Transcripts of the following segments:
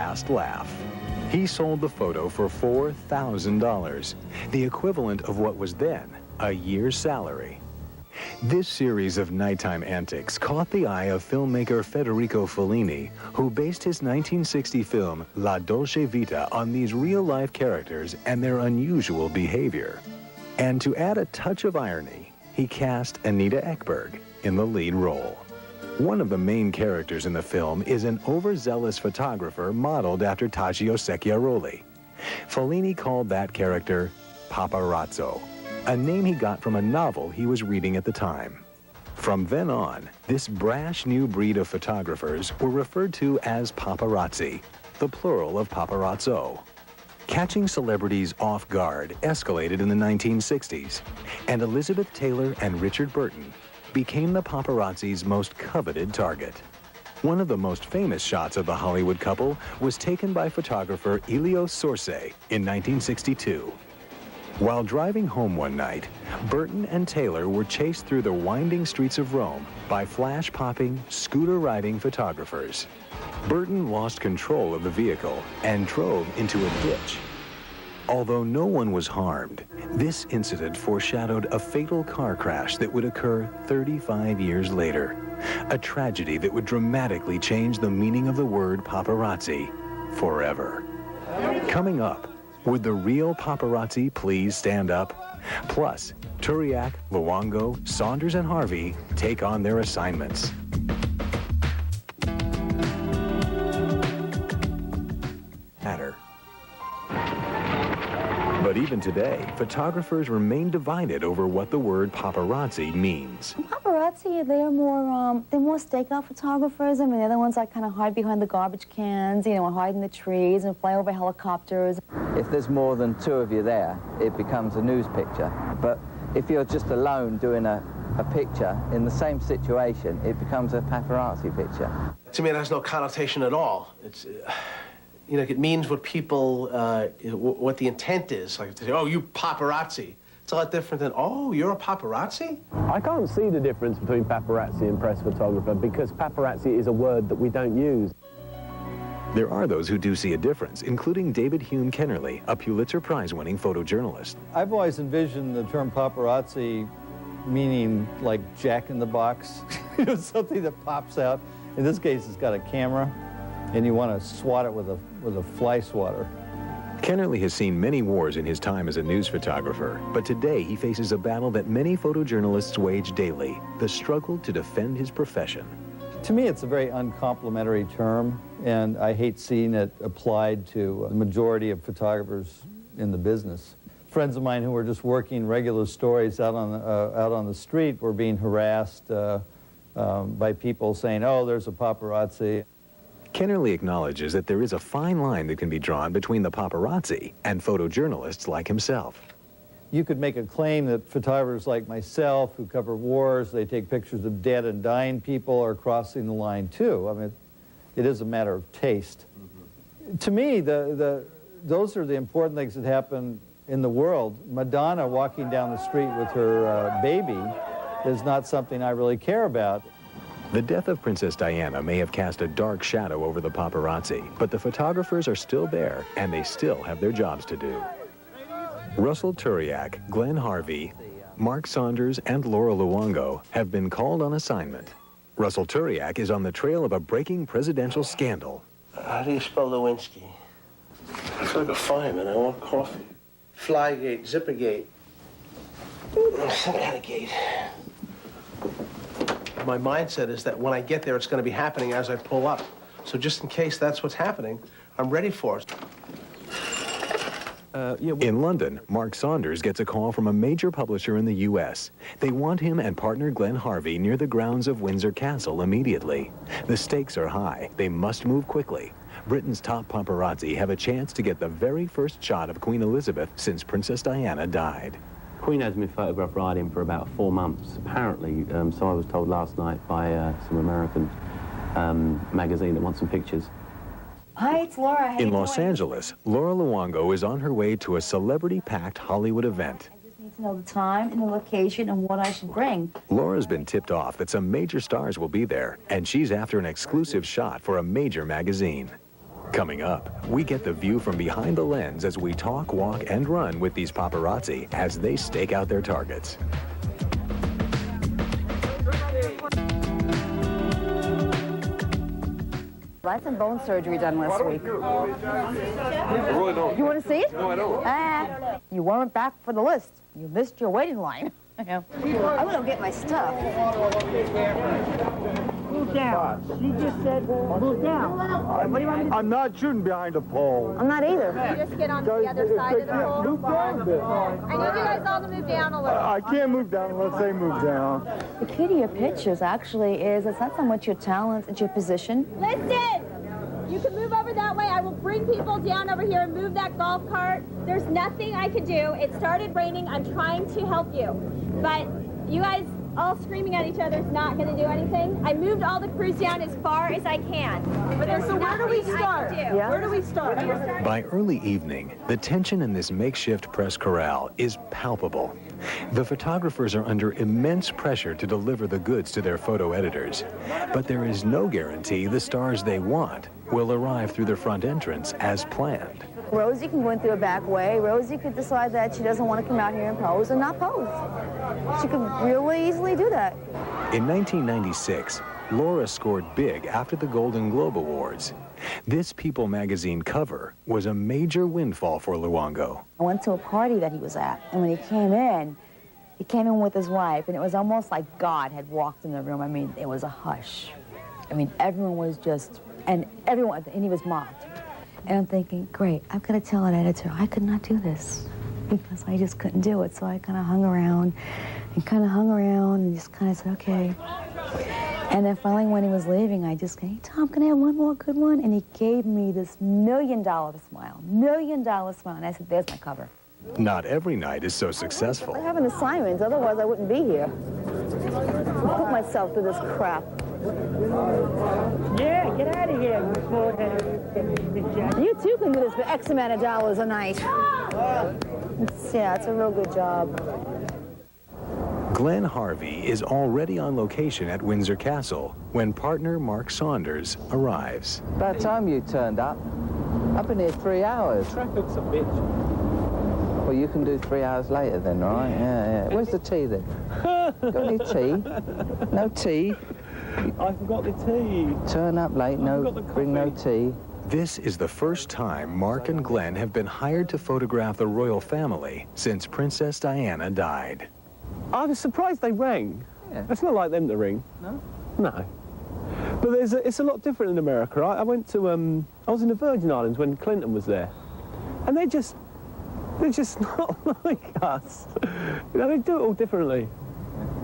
last laugh. He sold the photo for $4,000, the equivalent of what was then a year's salary. This series of nighttime antics caught the eye of filmmaker Federico Fellini, who based his 1960 film La Dolce Vita on these real-life characters and their unusual behavior. And to add a touch of irony, he cast Anita Ekberg in the lead role. One of the main characters in the film is an overzealous photographer modeled after Taggio Secchiaroli. Fellini called that character Paparazzo, a name he got from a novel he was reading at the time. From then on, this brash new breed of photographers were referred to as paparazzi, the plural of paparazzo. Catching celebrities off guard escalated in the 1960s, and Elizabeth Taylor and Richard Burton became the paparazzi's most coveted target. One of the most famous shots of the Hollywood couple was taken by photographer Elio Sorce in 1962. While driving home one night, Burton and Taylor were chased through the winding streets of Rome by flash-popping, scooter-riding photographers. Burton lost control of the vehicle and drove into a ditch. Although no one was harmed, this incident foreshadowed a fatal car crash that would occur 35 years later, a tragedy that would dramatically change the meaning of the word paparazzi forever. Coming up, would the real paparazzi please stand up? Plus, Turiak, Luongo, Saunders, and Harvey take on their assignments. But even today, photographers remain divided over what the word paparazzi means. Paparazzi, they're more stakeout photographers. I mean, they're the ones that kind of hide behind the garbage cans, you know, and hide in the trees and fly over helicopters. If there's more than two of you there, it becomes a news picture. But if you're just alone doing a picture in the same situation, it becomes a paparazzi picture. To me, it has no connotation at all. It's... you know, it means what people, what the intent is. Like to say, oh, you paparazzi. It's a lot different than, oh, you're a paparazzi? I can't see the difference between paparazzi and press photographer because paparazzi is a word that we don't use. There are those who do see a difference, including David Hume Kennerly, a Pulitzer Prize-winning photojournalist. I've always envisioned the term paparazzi meaning like Jack-in-the-Box, you know, something that pops out. In this case, it's got a camera, and you want to swat it with a fly swatter. Kennerly has seen many wars in his time as a news photographer, but today he faces a battle that many photojournalists wage daily, the struggle to defend his profession. To me, it's a very uncomplimentary term, and I hate seeing it applied to the majority of photographers in the business. Friends of mine who were just working regular stories out on the street were being harassed by people saying, oh, there's a paparazzi. Kennerly acknowledges that there is a fine line that can be drawn between the paparazzi and photojournalists like himself. You could make a claim that photographers like myself who cover wars, they take pictures of dead and dying people, are crossing the line too. I mean, it is a matter of taste. To me, those are the important things that happen in the world. Madonna walking down the street with her baby is not something I really care about. The death of Princess Diana may have cast a dark shadow over the paparazzi, but the photographers are still there, and they still have their jobs to do. Russell Turiak, Glenn Harvey, Mark Saunders, and Laura Luongo have been called on assignment. Russell Turiak is on the trail of a breaking presidential scandal. How do you spell Lewinsky? I feel like a fireman. I want coffee. Flygate, Zippergate. Some kind of gate. My mindset is that when I get there, it's going to be happening as I pull up. So just in case that's what's happening, I'm ready for it. In London, Mark Saunders gets a call from a major publisher in the U.S. They want him and partner Glenn Harvey near the grounds of Windsor Castle immediately. The stakes are high. They must move quickly. Britain's top paparazzi have a chance to get the very first shot of Queen Elizabeth since Princess Diana died. Queen has been photographed riding for about 4 months, apparently, so I was told last night by some American magazine that wants some pictures. Hi, it's Laura. In Los Angeles, Laura Luongo is on her way to a celebrity-packed Hollywood event. I just need to know the time and the location and what I should bring. Laura's been tipped off that some major stars will be there, and she's after an exclusive shot for a major magazine. Coming up, we get the view from behind the lens as we talk, walk, and run with these paparazzi as they stake out their targets. I had some bone surgery done last week. I really don't. You want to see it? No, I don't. You weren't back for the list. You missed your waiting line. I'm going to get my stuff. Move down. She just said move down. What do you want me to do? I'm not shooting behind a pole. I'm not either. Just get on the other side of the pole. Move down a bit. I need you guys all to move down a little. I can't move down unless they move down. The key to your pictures actually is it's not so much your talent, it's your position. Listen! You can move over that way. I will bring people down over here and move that golf cart. There's nothing I can do. It started raining. I'm trying to help you. But you guys all screaming at each other is not going to do anything. I moved all the crews down as far as I can. But there's so where do we start? Yeah. Where do we start? By early evening, the tension in this makeshift press corral is palpable. The photographers are under immense pressure to deliver the goods to their photo editors. But there is no guarantee the stars they want will arrive through their front entrance as planned. Rosie can go in through a back way. Rosie could decide that she doesn't want to come out here and pose and not pose. She could really easily do that. In 1996, Laura scored big after the Golden Globe Awards. This People magazine cover was a major windfall for Luongo. I went to a party that he was at, and when he came in with his wife, and it was almost like God had walked in the room. I mean, it was a hush. I mean, everyone was just, and he was mobbed. And I'm thinking, great, I've got to tell an editor, I could not do this because I just couldn't do it. So I kind of hung around and just kind of said, okay. And then finally when he was leaving, I just said, hey, Tom, can I have one more good one? And he gave me this $1 million smile, $1 million smile. And I said, there's my cover. Not every night is so successful. I have an assignment, otherwise I wouldn't be here. I put myself through this crap. Yeah, get out of here, you small-headed. You too can do this for X amount of dollars a night. It's a real good job. Glenn Harvey is already on location at Windsor Castle when partner Mark Saunders arrives. By the time you turned up, I've been here 3 hours. Traffic's a bitch. Well, you can do 3 hours later then, right? Yeah. Where's the tea then? Got any tea? No tea? I forgot the tea. Turn up late, bring no tea. This is the first time Mark and Glenn have been hired to photograph the royal family since Princess Diana died. I was surprised they rang. Yeah. It's not like them to ring. No? No. But it's a lot different in America. I went to, I was in the Virgin Islands when Clinton was there. And they're just not like us. You know, they do it all differently.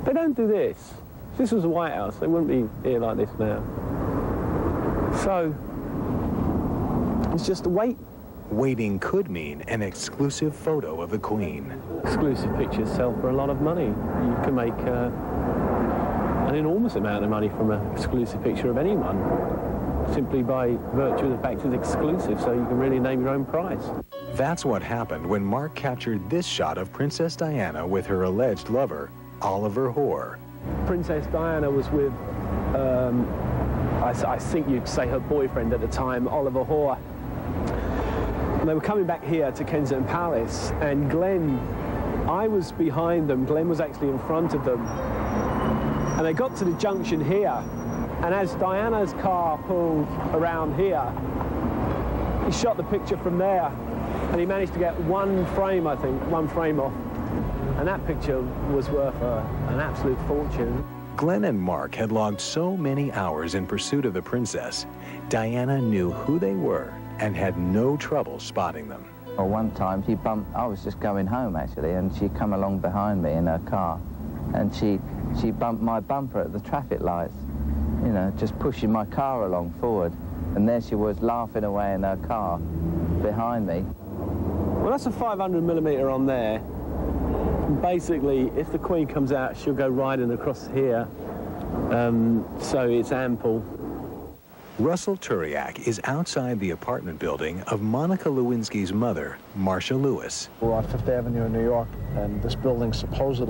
They don't do this. If this was the White House, they wouldn't be here like this now. So, it's just a wait. Waiting could mean an exclusive photo of the Queen. Exclusive pictures sell for a lot of money. You can make an enormous amount of money from an exclusive picture of anyone, simply by virtue of the fact it's exclusive, so you can really name your own price. That's what happened when Mark captured this shot of Princess Diana with her alleged lover, Oliver Hoare. Princess Diana was with, I think you'd say her boyfriend at the time, Oliver Hoare. And they were coming back here to Kensington Palace, and Glenn, I was behind them, Glenn was actually in front of them. And they got to the junction here, and as Diana's car pulled around here, he shot the picture from there, and he managed to get one frame off. And that picture was worth an absolute fortune. Glenn and Mark had logged so many hours in pursuit of the princess, Diana knew who they were and had no trouble spotting them. Well, one time she bumped, I was just going home actually, and she come along behind me in her car, and she bumped my bumper at the traffic lights, you know, just pushing my car along forward. And there she was laughing away in her car behind me. Well, that's a 500mm on there. Basically, if the Queen comes out, she'll go riding across here, so it's ample. Russell Turiak is outside the apartment building of Monica Lewinsky's mother, Marcia Lewis. We're on Fifth Avenue in New York, and this building supposedly